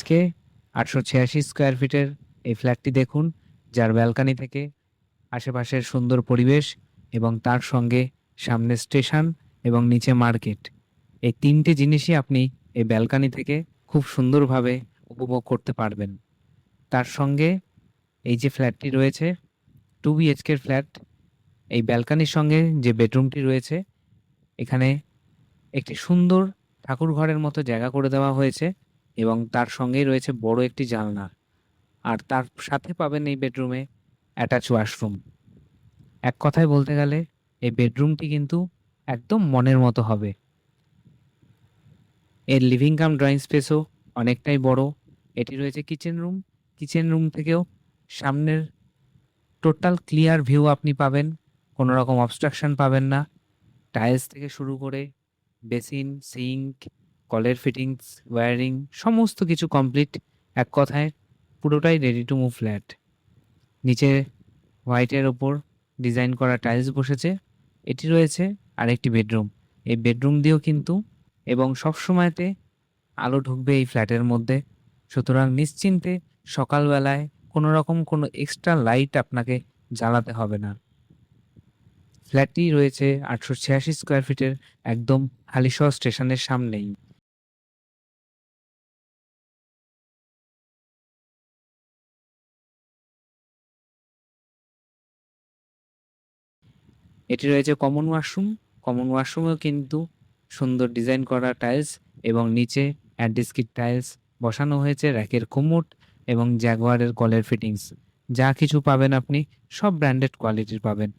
আজকে ৮৮৬ স্কোয়ার ফিটের এই ফ্ল্যাটটি দেখুন, যার ব্যালকনি থেকে আশেপাশের সুন্দর পরিবেশ এবং তার সঙ্গে সামনে স্টেশন এবং নিচে মার্কেট। এই ৩টে জিনিসই আপনি এই ব্যালকনি থেকে খুব সুন্দরভাবে উপভোগ করতে পারবেন। তার সঙ্গে এই যে ফ্ল্যাটটি রয়েছে 2 বিএইচকের ফ্ল্যাট, এই ব্যালকনির সঙ্গে যে বেডরুমটি রয়েছে, এখানে একটি সুন্দর ঠাকুরঘরের মতো জায়গা করে দেওয়া হয়েছে এবং তার সঙ্গেই রয়েছে বড় একটি জানলা। আর তার সাথে পাবেন এই বেডরুমে অ্যাটাচ ওয়াশরুম। এক কথায় বলতে গেলে এই বেডরুমটি কিন্তু একদম মনের মতো হবে। এর লিভিং কাম ড্রয়িং স্পেসও অনেকটাই বড়। এটি রয়েছে কিচেন রুম। কিচেন রুম থেকেও সামনের টোটাল ক্লিয়ার ভিউ আপনি পাবেন। কোনো রকম অবস্ট্রাকশন পাবেন না। টাইলস থেকে শুরু করে বেসিন, সিঙ্ক, কলের ফিটিংস, ওয়্যারিং সমস্ত কিছু কমপ্লিট। এক কথায় পুরোটাই রেডি টু মুভ ফ্ল্যাট। নিচে হোয়াইটের ওপর ডিজাইন করা টাইলস বসেছে। এটি রয়েছে আরেকটি বেডরুম। এই বেডরুম দিয়েও কিন্তু এবং সবসময়তে আলো ঢুকবে এই ফ্ল্যাটের মধ্যে। সুতরাং নিশ্চিন্তে সকালবেলায় কোনো রকম কোনো এক্সট্রা লাইট আপনাকে জ্বালাতে হবে না। ফ্ল্যাটটি রয়েছে ৮৮৬ স্কোয়ার ফিটের একদম হালিশহর স্টেশনের সামনেই। এটি রয়েছে কমন ওয়াশরুম। কমন ওয়াশরুমেও কিন্তু সুন্দর ডিজাইন করা টাইলস এবং নিচে অ্যান্টিস্কিড টাইলস বসানো হয়েছে, র্যাকের কোমোড এবং জাগুয়ারের কলের ফিটিংস। যা কিছু পাবেন আপনি সব ব্র্যান্ডেড কোয়ালিটির পাবেন।